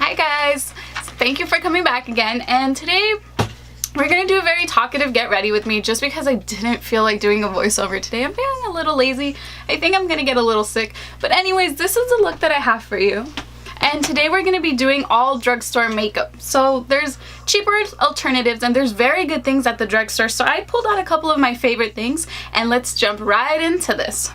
Hi guys, thank you for coming back again, and today we're gonna do a very talkative get ready with me just because I didn't feel like doing a voiceover today. I'm feeling a little lazy. I think I'm gonna get a little sick, but anyways, this is the look that I have for you. And today we're gonna be doing all drugstore makeup. So there's cheaper alternatives and there's very good things at the drugstore, so I pulled out a couple of my favorite things and let's jump right into this.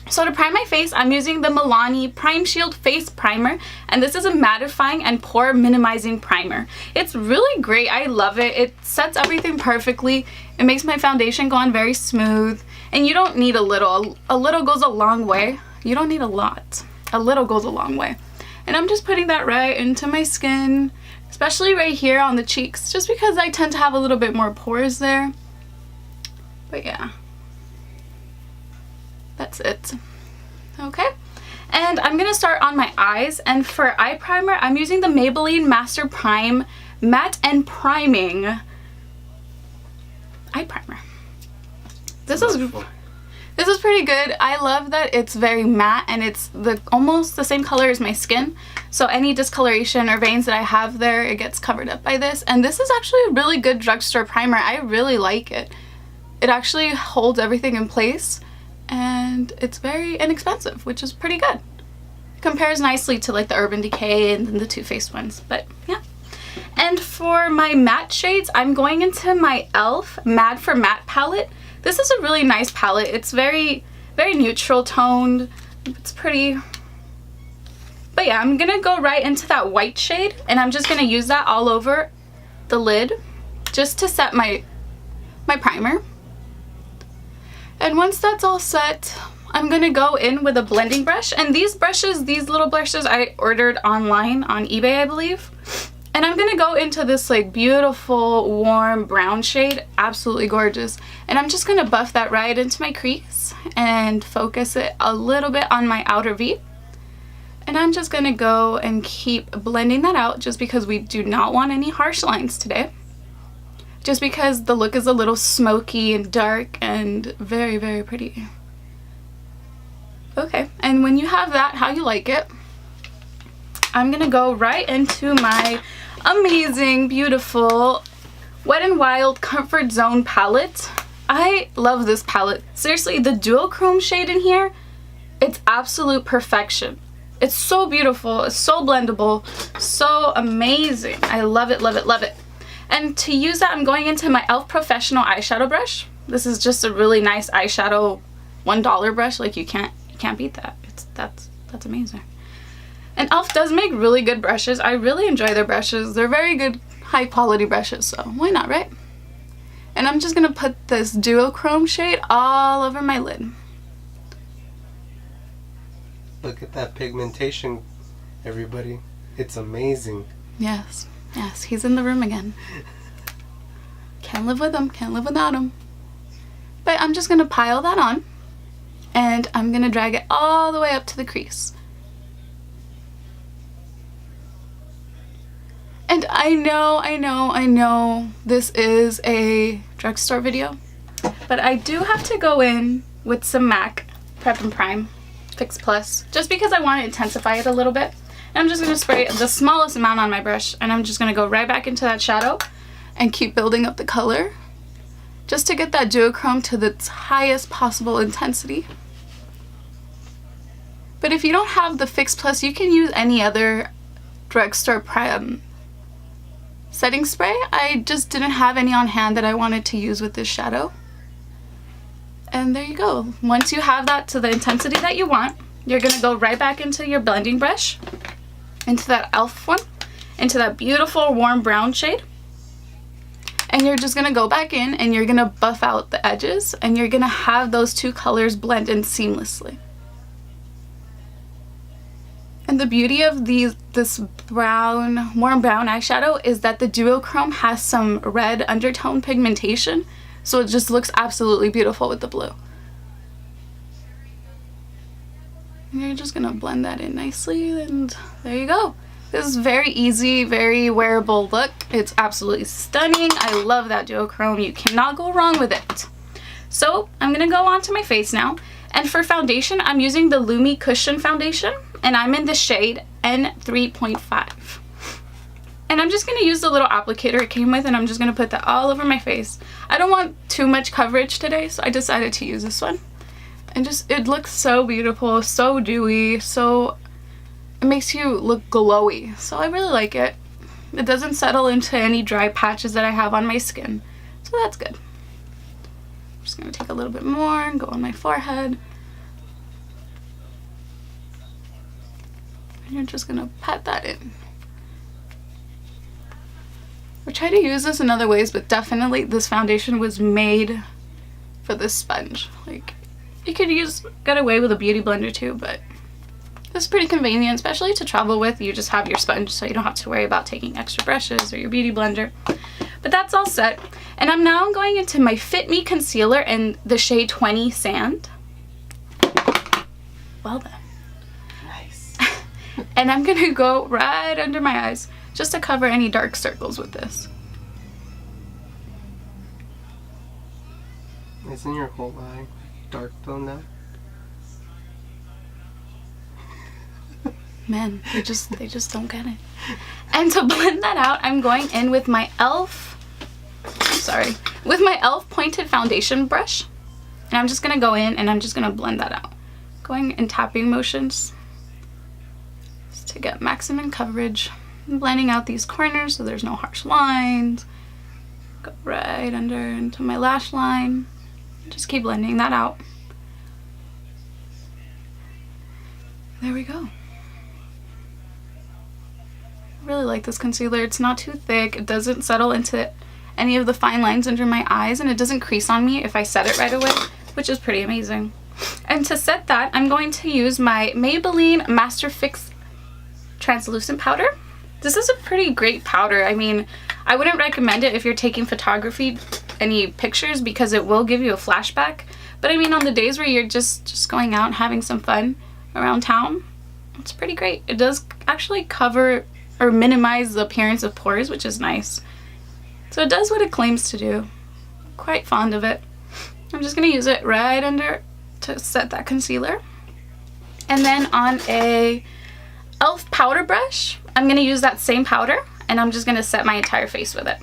So to prime my face, I'm using the Milani Prime Shield Face Primer, and this is a mattifying and pore minimizing primer. It's really great. I love it. It sets everything perfectly. It makes my foundation go on very smooth, and you don't need a little. A little goes a long way. You don't need a lot. A little goes a long way. And I'm just putting that right into my skin, especially right here on the cheeks, just because I tend to have a little bit more pores there. But yeah. That's it. Okay, and I'm gonna start on my eyes, and for eye primer I'm using the Maybelline Master Prime Matte and Priming eye primer. This is pretty good. I love that it's very matte and it's almost the same color as my skin, so any discoloration or veins that I have there, it gets covered up by this. And this is actually a really good drugstore primer. I really like it. It actually holds everything in place, and it's very inexpensive, which is pretty good. Compares nicely to like the Urban Decay and the Too Faced ones, but yeah. And for my matte shades, I'm going into my e.l.f. Mad for Matte palette. This is a really nice palette. It's very neutral toned. It's pretty. But yeah, I'm gonna go right into that white shade, and I'm just gonna use that all over the lid just to set my primer. And once that's all set, I'm gonna go in with a blending brush. And these little brushes I ordered online on eBay, I believe. And I'm gonna go into this like beautiful warm brown shade, absolutely gorgeous. And I'm just gonna buff that right into my crease and focus it a little bit on my outer V. And I'm just gonna go and keep blending that out, just because we do not want any harsh lines today. Just because the look is a little smoky and dark and very pretty. Okay, and when you have that how you like it, I'm gonna go right into my amazing, beautiful Wet n Wild Comfort Zone palette. I love this palette. Seriously, the duochrome shade in here, it's absolute perfection. It's so beautiful, it's so blendable, so amazing. I love it, love it, love it. And to use that, I'm going into my e.l.f. Professional eyeshadow brush. This is just a really nice eyeshadow $1 brush. Like you can't beat that. That's amazing. And e.l.f. does make really good brushes. I really enjoy their brushes. They're very good, high quality brushes, so why not, right? And I'm just gonna put this duochrome shade all over my lid. Look at that pigmentation, everybody. It's amazing. Yes. Yes, he's in the room again. Can't live with him, can't live without him. But I'm just gonna pile that on, and I'm gonna drag it all the way up to the crease. And I know this is a drugstore video, but I do have to go in with some MAC Prep and Prime Fix Plus, just because I want to intensify it a little bit. And I'm just going to spray the smallest amount on my brush, and I'm just going to go right back into that shadow and keep building up the color just to get that duochrome to its highest possible intensity. But if you don't have the Fix Plus, you can use any other drugstore setting spray. I just didn't have any on hand that I wanted to use with this shadow. And there you go. Once you have that to the intensity that you want, you're going to go right back into your blending brush, into that e.l.f. one, into that beautiful warm brown shade, and you're just gonna go back in and you're gonna buff out the edges, and you're gonna have those two colors blend in seamlessly. And the beauty of this brown, warm brown eyeshadow is that the duochrome has some red undertone pigmentation, so it just looks absolutely beautiful with the blue. And you're just gonna blend that in nicely, and there you go. This is very easy, very wearable look. It's absolutely stunning. I love that duochrome. You cannot go wrong with it. So I'm gonna go on to my face now. And for foundation, I'm using the Lumi Cushion Foundation, and I'm in the shade N3.5. And I'm just going to use the little applicator it came with, and I'm just going to put that all over my face. I don't want too much coverage today, so I decided to use this one. And just, it looks so beautiful, so dewy, so it makes you look glowy. So I really like it. It doesn't settle into any dry patches that I have on my skin. So that's good. I'm just going to take a little bit more and go on my forehead. And you're just going to pat that in. I try to use this in other ways, but definitely this foundation was made for this sponge. Like, you could get away with a beauty blender too, but it's pretty convenient, especially to travel with. You just have your sponge, so you don't have to worry about taking extra brushes or your beauty blender. But that's all set. And I'm now going into my Fit Me concealer in the shade 20 Sand. Well then. Nice. And I'm gonna go right under my eyes, just to cover any dark circles with this. Isn't your whole eye dark though now? Men, they just don't get it. And to blend that out, I'm going in with my with my e.l.f. pointed foundation brush. And I'm just gonna go in and I'm just gonna blend that out. Going in tapping motions just to get maximum coverage. I'm blending out these corners so there's no harsh lines. Go right under into my lash line. Just keep blending that out. There we go. I really like this concealer. It's not too thick. It doesn't settle into any of the fine lines under my eyes, and it doesn't crease on me if I set it right away, which is pretty amazing. And to set that, I'm going to use my Maybelline Master Fix translucent powder. This is a pretty great powder. I mean, I wouldn't recommend it if you're taking photography, any pictures, because it will give you a flashback. But I mean, on the days where you're just going out and having some fun around town, it's pretty great. It does actually cover or minimize the appearance of pores, which is nice. So it does what it claims to do. Quite fond of it. I'm just going to use it right under to set that concealer. And then on a e.l.f. powder brush, I'm going to use that same powder, and I'm just going to set my entire face with it.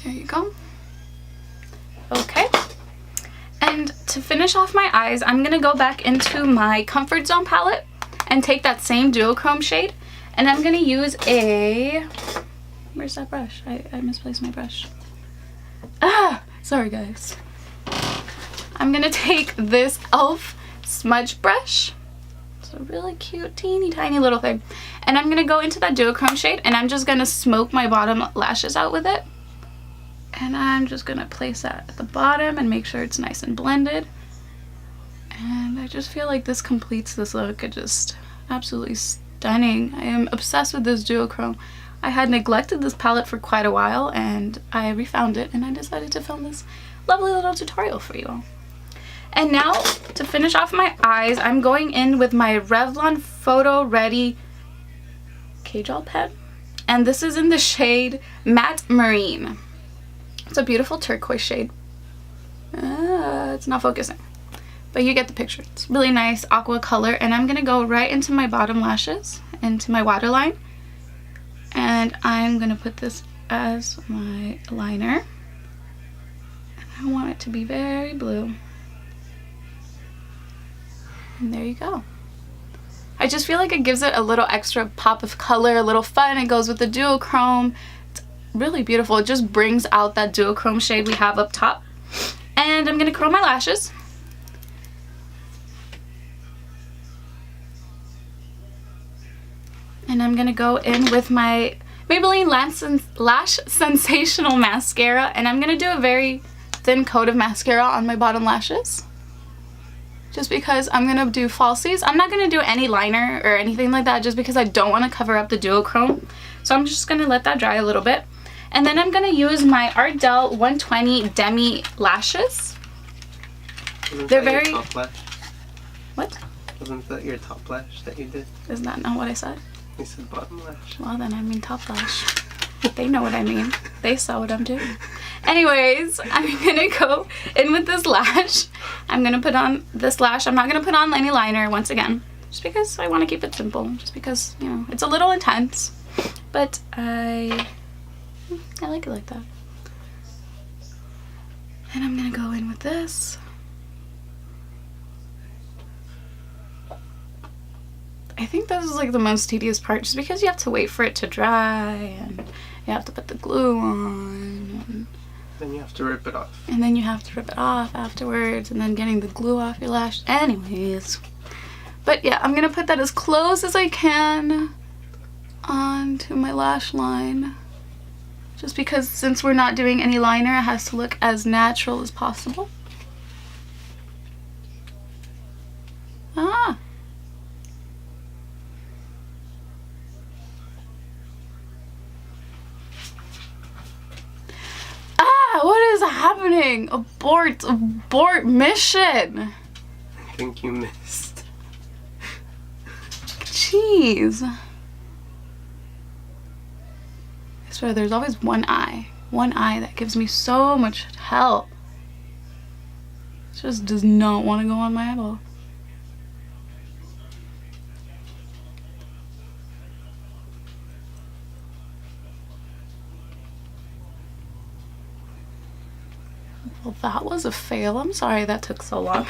There you go. Okay. And to finish off my eyes, I'm going to go back into my Comfort Zone palette and take that same duochrome shade, and I'm going to use a... Where's that brush? I misplaced my brush. Ah! Sorry, guys. I'm going to take this e.l.f. smudge brush. It's a really cute, teeny tiny little thing. And I'm going to go into that duochrome shade, and I'm just going to smoke my bottom lashes out with it. And I'm just going to place that at the bottom and make sure it's nice and blended. And I just feel like this completes this look. It's just absolutely stunning. I am obsessed with this duochrome. I had neglected this palette for quite a while, and I refound it, and I decided to film this lovely little tutorial for you all. And now, to finish off my eyes, I'm going in with my Revlon Photo Ready Kajal pen. And this is in the shade Matte Marine. It's a beautiful turquoise shade. It's not focusing, but you get the picture. It's really nice aqua color, and I'm going to go right into my bottom lashes, into my waterline. And I'm going to put this as my liner. And I want it to be very blue. And there you go. I just feel like it gives it a little extra pop of color, a little fun. It goes with the duochrome. It's really beautiful. It just brings out that duochrome shade we have up top. And I'm going to curl my lashes. And I'm going to go in with my Maybelline Lash Sensational mascara. And I'm going to do a very thin coat of mascara on my bottom lashes. Just because I'm going to do falsies. I'm not going to do any liner or anything like that, just because I don't want to cover up the duochrome. So I'm just going to let that dry a little bit. And then I'm going to use my Ardell 120 Demi Lashes. They're very... Top lash? What? Wasn't that your top lash that you did? Isn't that not what I said? You said bottom lash. Well, then I mean top lash. They know what I mean. They saw what I'm doing. Anyways, I'm gonna go in with this lash. I'm gonna put on this lash. I'm not gonna put on any liner once again, just because I want to keep it simple. Just because, you know, it's a little intense, but I like it like that. And I'm gonna go in with this. I think this is like the most tedious part, just because you have to wait for it to dry and you have to put the glue on. And then you have to rip it off. And then you have to rip it off afterwards, and then getting the glue off your lash. Anyways. But yeah, I'm gonna put that as close as I can onto my lash line. Just because since we're not doing any liner, it has to look as natural as possible. Ah! What is happening? Abort mission. I think you missed. Jeez. I swear there's always one eye that gives me so much hell. It just does not want to go on my eyeball. Well, that was a fail. I'm sorry that took so long.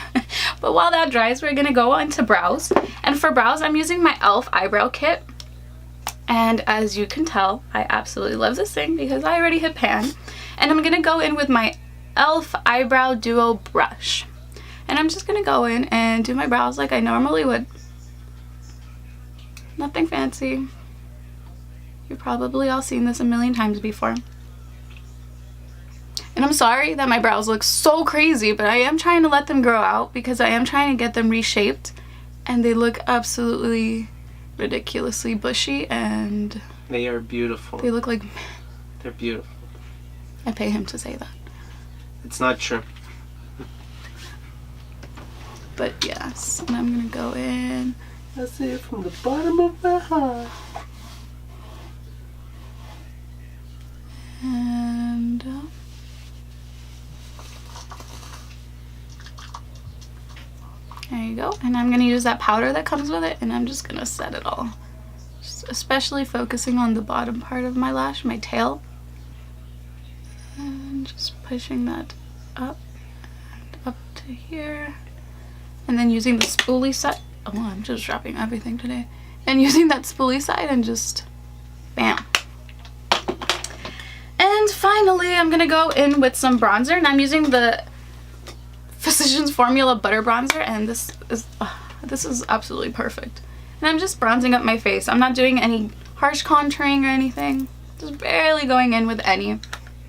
But while that dries, we're gonna go on to brows. And for brows, I'm using my e.l.f. Eyebrow Kit. And as you can tell, I absolutely love this thing because I already hit pan. And I'm gonna go in with my e.l.f. Eyebrow Duo brush. And I'm just gonna go in and do my brows like I normally would. Nothing fancy. You've probably all seen this a million times before. And I'm sorry that my brows look so crazy, but I am trying to let them grow out because I am trying to get them reshaped. And they look absolutely ridiculously bushy, and they are beautiful. They look like... They're beautiful. I pay him to say that. It's not true. But yes, and I'm gonna go in. I see it from the bottom of my heart. And... there you go. And I'm going to use that powder that comes with it, and I'm just going to set it all. Just especially focusing on the bottom part of my lash, my tail. And just pushing that up and up to here. And then using the spoolie side. Oh, I'm just dropping everything today. And using that spoolie side and just bam. And finally, I'm going to go in with some bronzer, and I'm using the Physicians Formula Butter Bronzer, and this is absolutely perfect. And I'm just bronzing up my face. I'm not doing any harsh contouring or anything. Just barely going in with any,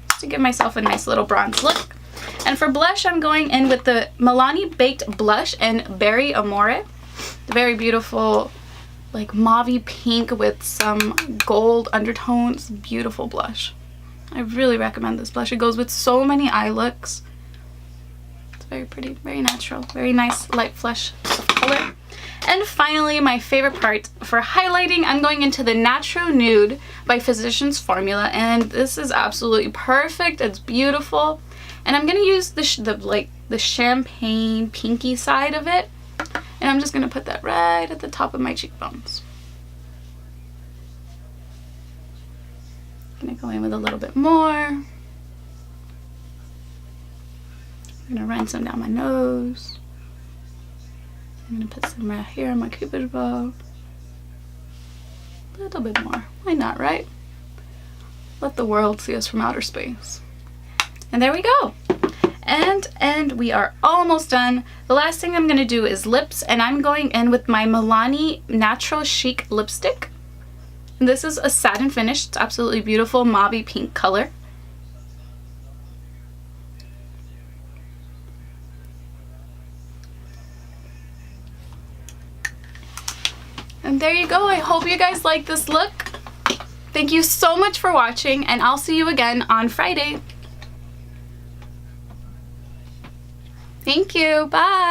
just to give myself a nice little bronze look. And for blush, I'm going in with the Milani Baked Blush in Berry Amore. The very beautiful, like mauve pink with some gold undertones. Beautiful blush. I really recommend this blush. It goes with so many eye looks. Very pretty, very natural, very nice light flush of color. And finally, my favorite part for highlighting, I'm going into the Natural Nude by Physicians Formula, and this is absolutely perfect. It's beautiful, and I'm gonna use the champagne pinky side of it, and I'm just gonna put that right at the top of my cheekbones. I'm gonna go in with a little bit more. I'm going to run some down my nose. I'm going to put some right here on my cupid's bow. A little bit more. Why not, right? Let the world see us from outer space. And there we go. And we are almost done. The last thing I'm going to do is lips, and I'm going in with my Milani Natural Chic lipstick. And this is a satin finish. It's absolutely beautiful, mauve pink color. And there you go. I hope you guys like this look. Thank you so much for watching, and I'll see you again on Friday. Thank you. Bye.